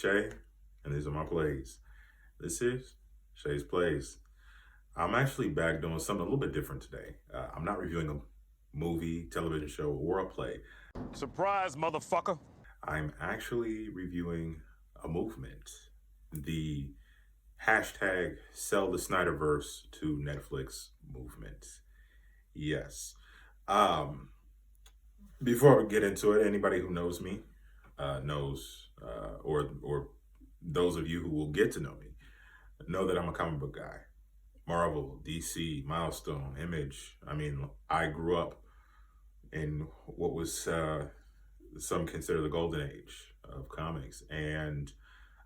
Shay, and these are my plays. This is Shay's Plays. I'm actually back doing something a little bit different today. I'm not reviewing a movie, television show, or a play. Surprise, motherfucker. I'm actually reviewing a movement. The hashtag sellthesnyderverse to Netflix movement. Yes. Before we get into it, anybody who knows me knows, or those of you who will get to know that I'm a comic book guy. Marvel, DC, Milestone, Image. I mean, I grew up in what was some consider the golden age of comics, and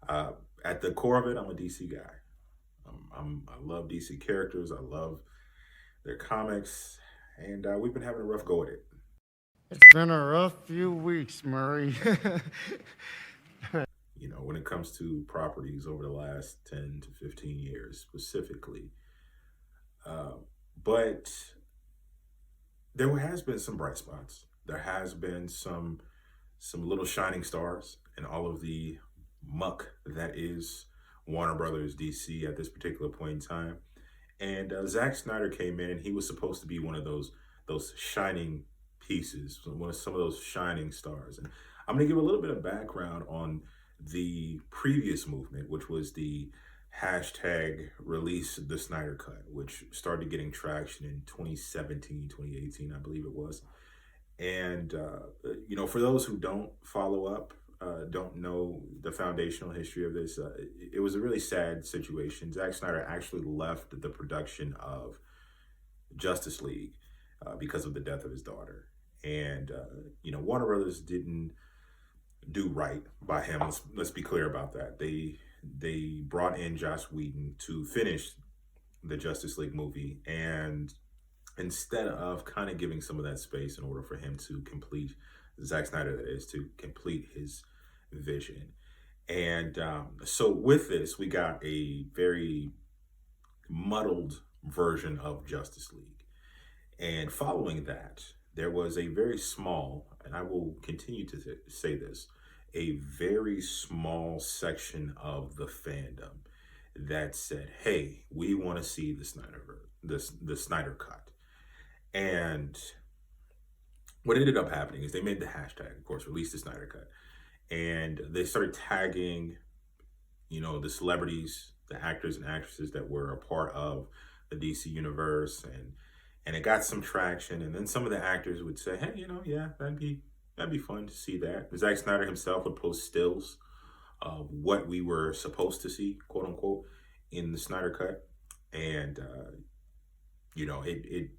at the core of it, I'm a DC guy. I love DC characters. I love their comics, and we've been having a rough go at it. It's been a rough few weeks, Murray. You know, when it comes to properties over the last 10 to 15 years specifically. But there has been some bright spots. There has been some little shining stars in all of the muck that is Warner Brothers DC at this particular point in time. And Zack Snyder came in, and he was supposed to be one of those shining pieces, some of those shining stars. And I'm going to give a little bit of background on the previous movement, which was the hashtag release the Snyder Cut, which started getting traction in 2017, 2018, I believe it was. And, for those who don't follow up, don't know the foundational history of this, it was a really sad situation. Zack Snyder actually left the production of Justice League because of the death of his daughter. And, Warner Brothers didn't do right by him. Let's be clear about that. They brought in Joss Whedon to finish the Justice League movie, and instead of kind of giving some of that space in order for him to complete, Zack Snyder that is, to complete his vision. And so with this, we got a very muddled version of Justice League. And following that, there was a very small, and I will continue to say this, a very small section of the fandom that said, hey, we want to see the Snyder Cut. And what ended up happening is they made the hashtag, of course, release the Snyder Cut. And they started tagging, the celebrities, the actors and actresses that were a part of the DC universe. And it got some traction. And then some of the actors would say, hey, yeah, that'd be fun to see that. Zack Snyder himself would post stills of what we were supposed to see, quote unquote, in the Snyder Cut. And, it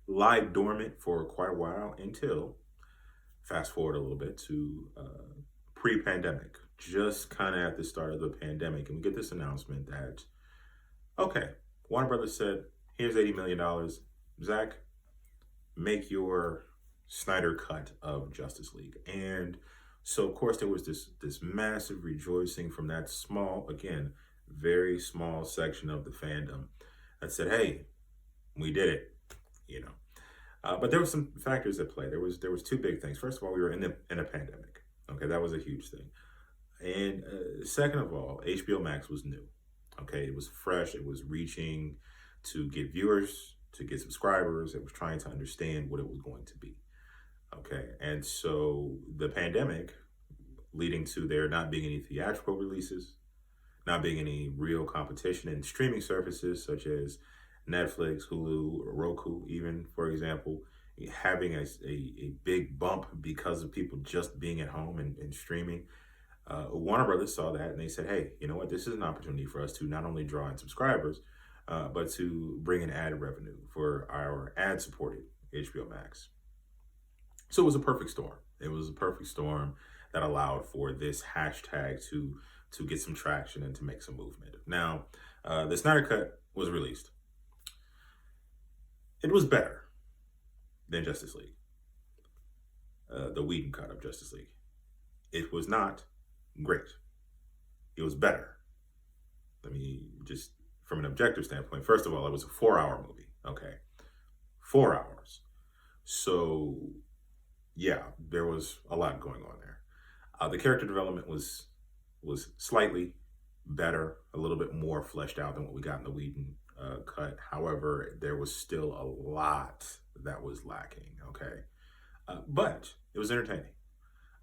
lied dormant for quite a while until, fast forward a little bit to pre-pandemic, just kind of at the start of the pandemic. And we get this announcement that, okay, Warner Brothers said, here's $80 million. Zack, make your Snyder Cut of Justice League. And so, of course, there was this massive rejoicing from that small, again, very small section of the fandom that said, hey, we did it, But there were some factors at play. There was two big things. First of all, we were in a pandemic. Okay, that was a huge thing. And second of all, HBO Max was new. Okay, it was fresh. It was reaching to get viewers, to get subscribers. It was trying to understand what it was going to be. Okay, and so the pandemic, leading to there not being any theatrical releases, not being any real competition in streaming services such as Netflix, Hulu, or Roku, even, for example, having a big bump because of people just being at home and streaming. Warner Brothers saw that and they said, hey, you know what? This is an opportunity for us to not only draw in subscribers, but to bring in ad revenue for our ad-supported HBO Max. So it was a perfect storm. It was a perfect storm that allowed for this hashtag to get some traction and to make some movement. Now, the Snyder Cut was released. It was better than Justice League, the Whedon cut of Justice League. It was not great. It was better. Let me just, from an objective standpoint, first of all, it was a 4-hour movie. Okay, 4 hours. So yeah, there was a lot going on there. The character development was was slightly better, a little bit more fleshed out than what we got in the Whedon cut. However, there was still a lot that was lacking, okay? But it was entertaining.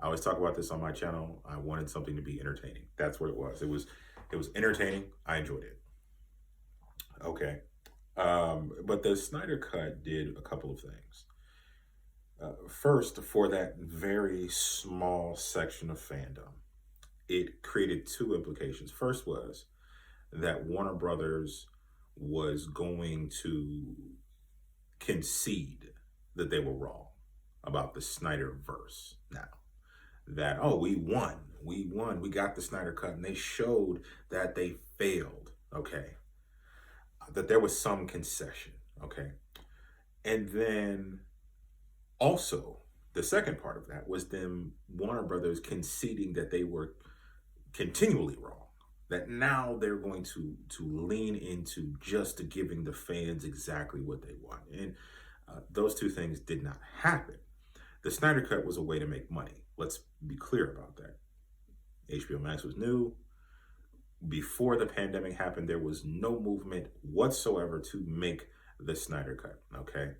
I always talk about this on my channel. I wanted something to be entertaining. That's what it was. It was entertaining. I enjoyed it. Okay. But the Snyder Cut did a couple of things. First, for that very small section of fandom, it created two implications. First was that Warner Brothers was going to concede that they were wrong about the Snyderverse now. That, oh, we won, we got the Snyder Cut, and they showed that they failed, okay? That there was some concession, okay? And then also, the second part of that was them, Warner Brothers, conceding that they were continually wrong. That now they're going to lean into just giving the fans exactly what they want. And those two things did not happen. The Snyder Cut was a way to make money. Let's be clear about that. HBO Max was new. Before the pandemic happened, there was no movement whatsoever to make the Snyder Cut, okay?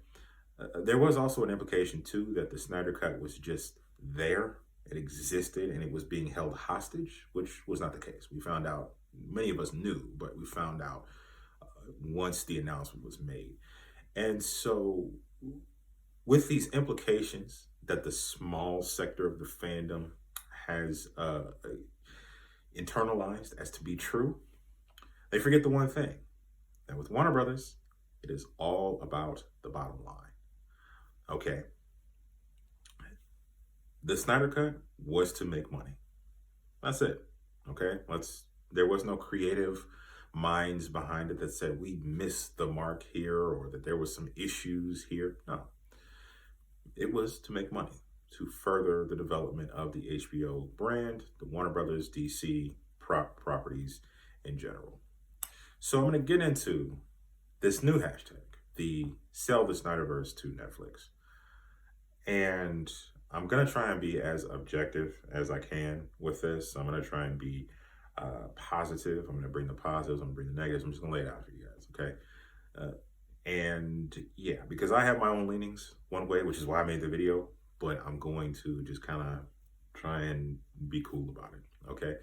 There was also an implication, too, that the Snyder Cut was just there. It existed, and it was being held hostage, which was not the case. We found out, many of us knew, but we found out once the announcement was made. And so with these implications that the small sector of the fandom has internalized as to be true, they forget the one thing, that with Warner Brothers, it is all about the bottom line. Okay. The Snyder Cut was to make money. That's it. Okay. There was no creative minds behind it that said we missed the mark here or that there was some issues here. No. It was to make money, to further the development of the HBO brand, the Warner Brothers DC properties in general. So I'm going to get into this new hashtag, the Sell the Snyderverse to Netflix. And I'm going to try and be as objective as I can with this. I'm going to try and be positive. I'm going to bring the positives. I'm going to bring the negatives. I'm just going to lay it out for you guys, okay? And yeah, because I have my own leanings one way, which is why I made the video, but I'm going to just kind of try and be cool about it, okay?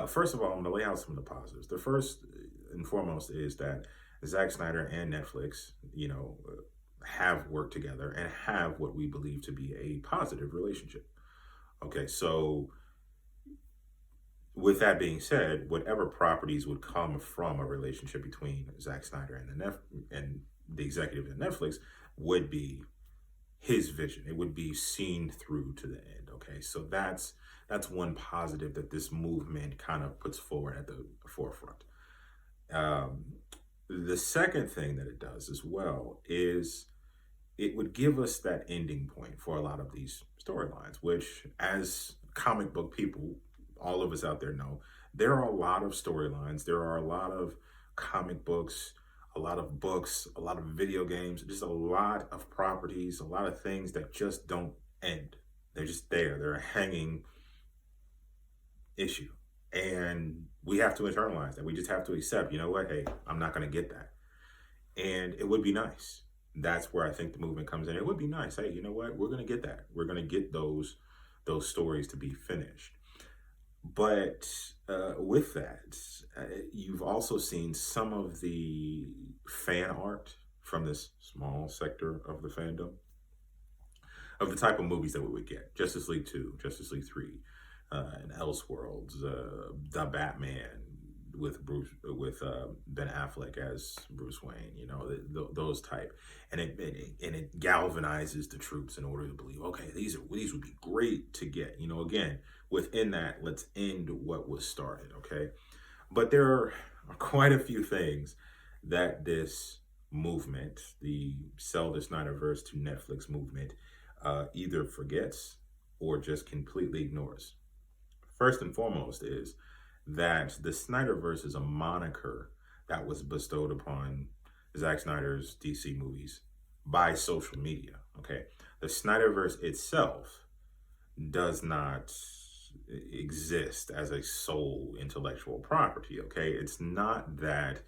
First of all, I'm going to lay out some of the positives. The first and foremost is that Zack Snyder and Netflix, have worked together and have what we believe to be a positive relationship. Okay, so with that being said, whatever properties would come from a relationship between Zack Snyder and the executive at Netflix would be his vision. It would be seen through to the end. Okay, so that's one positive that this movement kind of puts forward at the forefront. The second thing that it does as well is it would give us that ending point for a lot of these storylines, which as comic book people, all of us out there know, there are a lot of storylines. There are a lot of comic books, a lot of books, a lot of video games, just a lot of properties, a lot of things that just don't end. They're just there. They're a hanging issue. And we have to internalize that. We just have to accept, you know what, hey, I'm not going to get that. And it would be nice. That's where I think the movement comes in. It would be nice. Hey, you know what? We're going to get that. We're going to get those stories to be finished. But with that, you've also seen some of the fan art from this small sector of the fandom of the type of movies that we would get. Justice League 2, Justice League 3, and Elseworlds, The Batman with Ben Affleck as Bruce Wayne, those type, and it galvanizes the troops in order to believe, okay, these would be great to get, again, within that, let's end what was started, okay? But there are quite a few things that this movement, the Sell the Snyderverse to Netflix movement, either forgets or just completely ignores. First and foremost is that the Snyderverse is a moniker that was bestowed upon Zack Snyder's DC movies by social media, okay? The Snyderverse itself does not exist as a sole intellectual property, okay? It's not that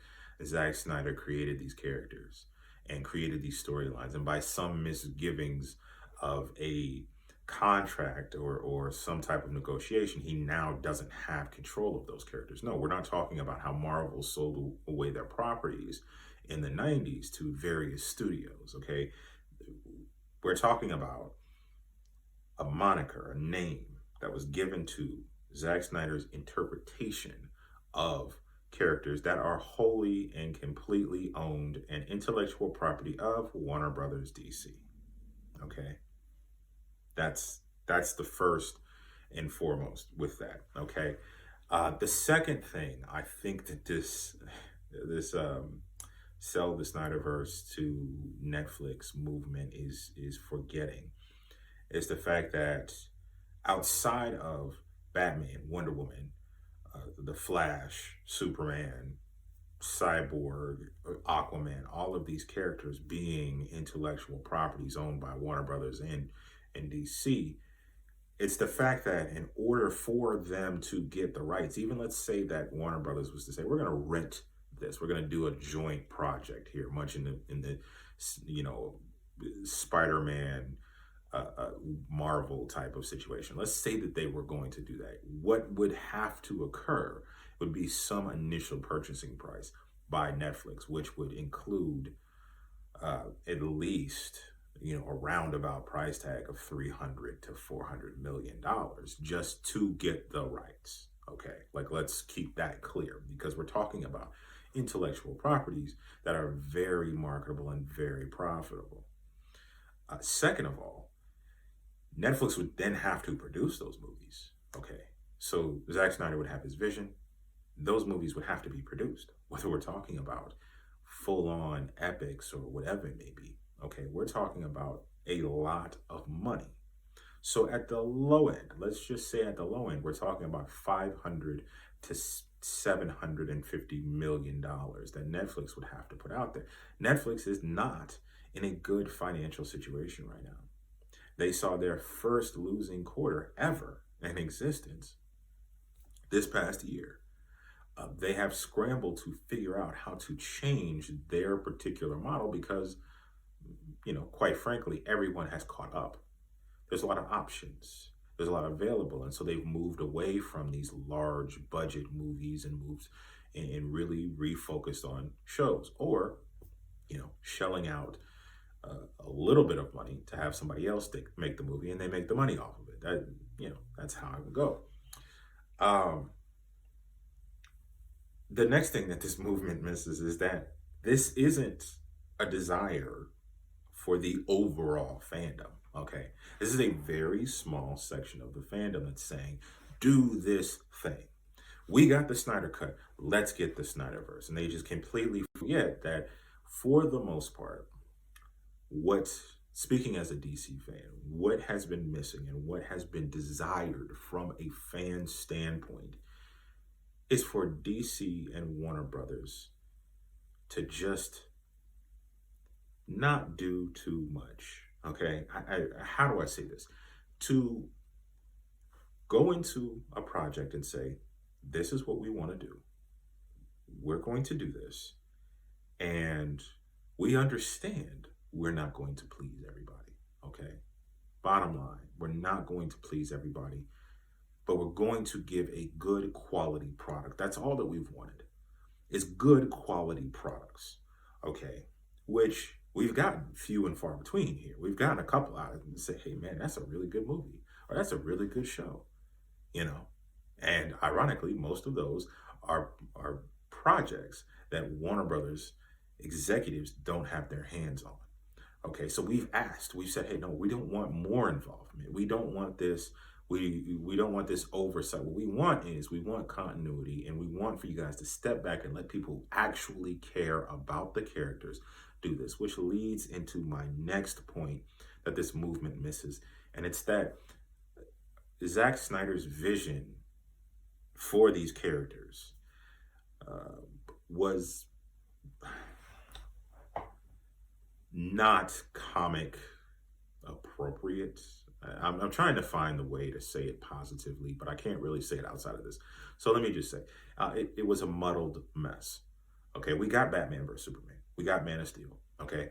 Zack Snyder created these characters and created these storylines, and by some misgivings of a contract or some type of negotiation, he now doesn't have control of those characters. No, we're not talking about how Marvel sold away their properties in the 90s to various studios, okay? We're talking about a moniker, a name that was given to Zack Snyder's interpretation of characters that are wholly and completely owned and intellectual property of Warner Brothers DC. Okay? That's the first and foremost with that. Okay? The second thing I think that this sell the Snyderverse to Netflix movement is forgetting is the fact that outside of Batman, Wonder Woman, The Flash, Superman, Cyborg, Aquaman, all of these characters being intellectual properties owned by Warner Brothers and DC, it's the fact that in order for them to get the rights, even let's say that Warner Brothers was to say, we're going to rent this, we're going to do a joint project here, much in the Spider-Man, Marvel type of situation. Let's say that they were going to do that. What would have to occur would be some initial purchasing price by Netflix, which would include at least a roundabout price tag of $300 to $400 million just to get the rights. Okay, like let's keep that clear because we're talking about intellectual properties that are very marketable and very profitable. Second of all, Netflix would then have to produce those movies. Okay, so Zack Snyder would have his vision. Those movies would have to be produced, whether we're talking about full-on epics or whatever it may be. Okay, we're talking about a lot of money. So at the low end, let's just say at the low end, we're talking about $500 to $750 million that Netflix would have to put out there. Netflix is not in a good financial situation right now. They saw their first losing quarter ever in existence this past year. They have scrambled to figure out how to change their particular model because, quite frankly, everyone has caught up. There's a lot of options. There's a lot available. And so they've moved away from these large budget movies and moved and really refocused on shows or, shelling out a little bit of money to have somebody else make the movie and they make the money off of it. That's how it would go. The next thing that this movement misses is that this isn't a desire for the overall fandom. Okay, this is a very small section of the fandom that's saying, do this thing. We got the Snyder Cut. Let's get the Snyderverse. And they just completely forget that for the most part, speaking as a DC fan, what has been missing and what has been desired from a fan standpoint is for DC and Warner Brothers to just not do too much. Okay, how do I say this? To go into a project and say, this is what we want to do. We're going to do this. And we understand we're not going to please everybody. Okay, bottom line, we're not going to please everybody, but we're going to give a good quality product. That's all that we've wanted, is good quality products. Okay, which we've gotten few and far between here. We've gotten a couple out of them to say, hey man, that's a really good movie, or that's a really good show, And ironically, most of those are projects that Warner Brothers executives don't have their hands on. Okay, so we've said, hey, no, we don't want more involvement. We don't want this. We don't want this oversight. What we want continuity, and we want for you guys to step back and let people actually care about the characters do this, which leads into my next point that this movement misses. And it's that Zack Snyder's vision for these characters was not comic appropriate. I'm trying to find the way to say it positively, but I can't really say it outside of this. So let me just say, it was a muddled mess. Okay, we got Batman versus Superman. We got Man of Steel. Okay,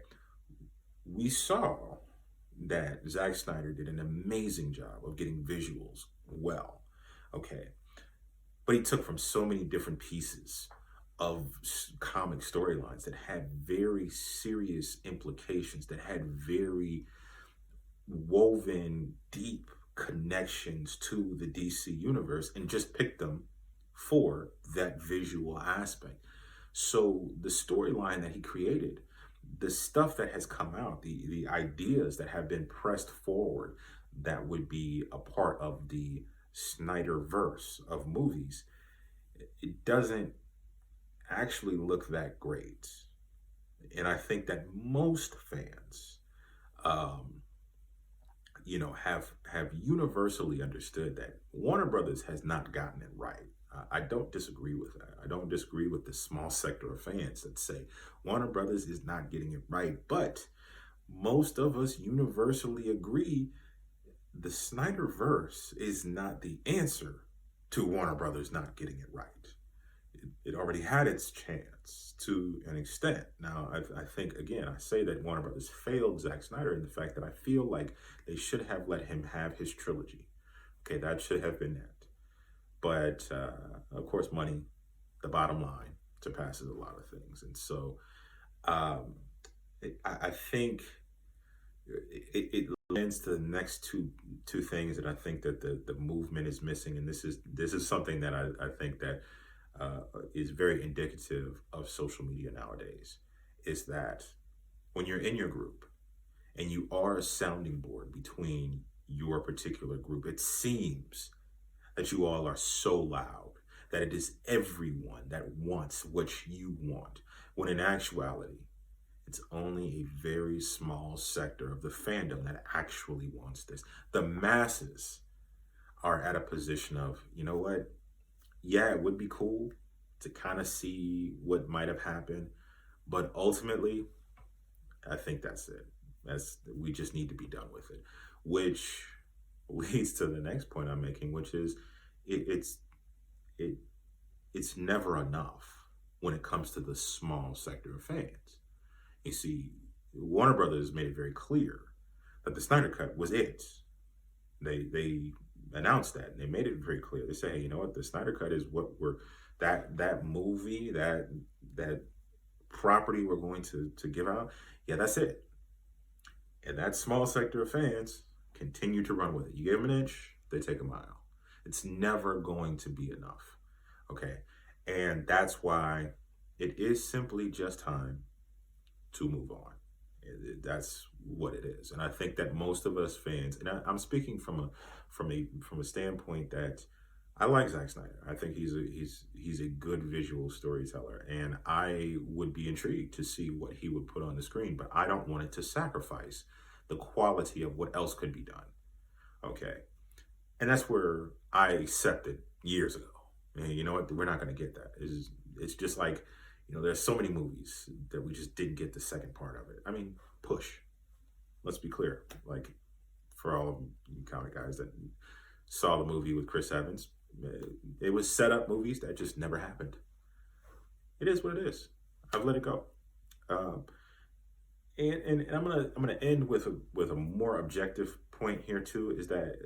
we saw that Zack Snyder did an amazing job of getting visuals well. Okay, but he took from so many different pieces of comic storylines that had very serious implications, that had very woven deep connections to the DC universe, and just picked them for that visual aspect. So the storyline that he created, the stuff that has come out, the ideas that have been pressed forward that would be a part of the Snyderverse of movies, it doesn't actually look that great. And I think that most fans, um, have universally understood that Warner Brothers has not gotten it right. I don't disagree with that. I don't disagree with the small sector of fans that say Warner Brothers is not getting it right. But most of us universally agree the Snyderverse is not the answer to Warner Brothers not getting it right. It already had its chance to an extent. Now, I think, again, I say that Warner Brothers failed Zack Snyder in the fact that I feel like they should have let him have his trilogy. Okay, that should have been that. But, of course, money, the bottom line, surpasses a lot of things. And so I think it lends to the next two things that I think that the movement is missing. And this is something that I think that is very indicative of social media nowadays, is that when you're in your group and you are a sounding board between your particular group, it seems that you all are so loud that it is everyone that wants what you want, when in actuality, it's only a very small sector of the fandom that actually wants this. The masses are at a position of, you know what? Yeah, it would be cool to kind of see what might have happened, but ultimately, I think that's it. We just need to be done with it, which leads to the next point I'm making, which is it's never enough when it comes to the small sector of fans. You see, Warner Brothers made it very clear that the Snyder Cut was it. They announced that, and they made it very clear. They say, hey, you know what? The Snyder Cut is what that movie, that property we're going to give out. Yeah, that's it. And that small sector of fans continue to run with it. You give them an inch, they take a mile. It's never going to be enough. Okay. And that's why it is simply just time to move on. That's what it is. And I think that most of us fans, and I'm speaking from a standpoint that I like Zack Snyder. I think he's a good visual storyteller, and I would be intrigued to see what he would put on the screen, but I don't want it to sacrifice the quality of what else could be done. Okay. And that's where I accepted years ago. And you know what? We're not going to get that. It's just like, there's so many movies that we just didn't get the second part of it. I mean, Push. Let's be clear. Like, for all of you comic guys that saw the movie with Chris Evans, it was set up movies that just never happened. It is what it is. I've let it go. And I'm gonna end with a more objective point here too, is that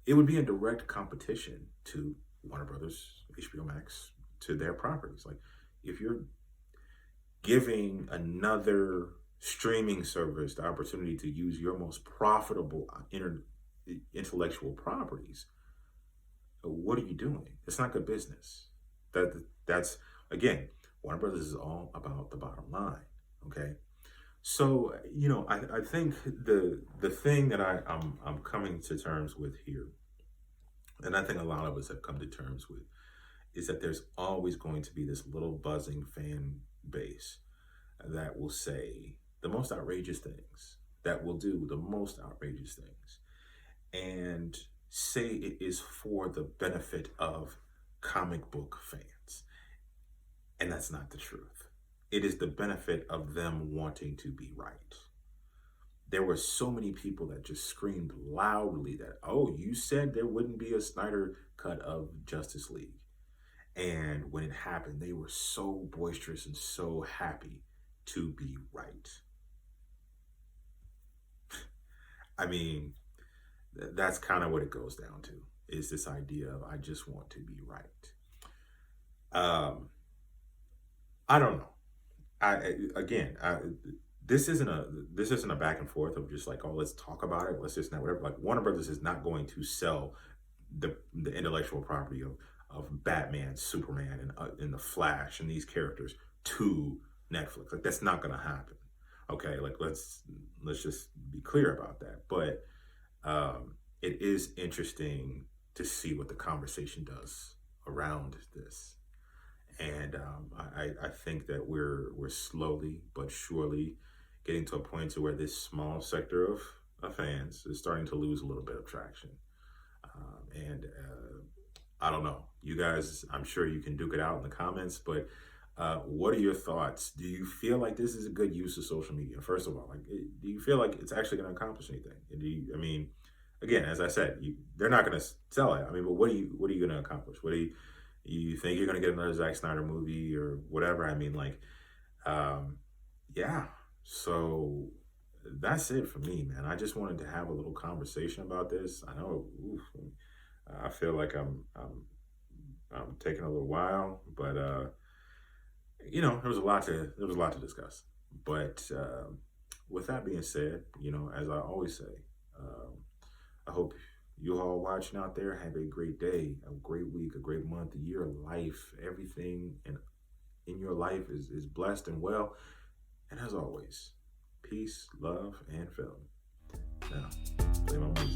it would be in direct competition to Warner Brothers, HBO Max, to their properties. Like, if you're giving another streaming service the opportunity to use your most profitable intellectual properties, what are you doing? It's not good business. That's again, Warner Brothers is all about the bottom line. Okay. So, I think the thing that I'm coming to terms with here, and I think a lot of us have come to terms with, is that there's always going to be this little buzzing fan base that will say the most outrageous things, that will do the most outrageous things, and say it is for the benefit of comic book fans. And that's not the truth. It is the benefit of them wanting to be right. there were so many people that just screamed loudly that, oh, you said there wouldn't be a Snyder cut of Justice League. And when it happened, they were so boisterous and so happy to be right. I mean, that's kind of what it goes down to, is this idea of I just want to be right. I don't know. This isn't a back and forth of just like, oh, let's talk about it, let's just not whatever. Like, Warner Brothers is not going to sell the intellectual property of Batman, Superman, and the Flash and these characters to Netflix. Like, that's not going to happen. Okay, like let's just be clear about that. But it is interesting to see what the conversation does around this. And I think that we're slowly but surely getting to a point to where this small sector of fans is starting to lose a little bit of traction. And I don't know, you guys, I'm sure you can duke it out in the comments, but what are your thoughts? Do you feel like this is a good use of social media? First of all, like, do you feel like it's actually going to accomplish anything? I mean, again, as I said, they're not going to sell it. I mean, but what are you going to accomplish? You think you're going to get another Zack Snyder movie or whatever? I mean, like, yeah. So that's it for me, man. I just wanted to have a little conversation about this. I know, I feel like I'm taking a little while, but there was a lot to discuss. But with that being said, as I always say, I hope you all watching out there have a great day, a great week, a great month, a year of life. Everything in your life is blessed and well. And as always, peace, love, and film. Now, play my music.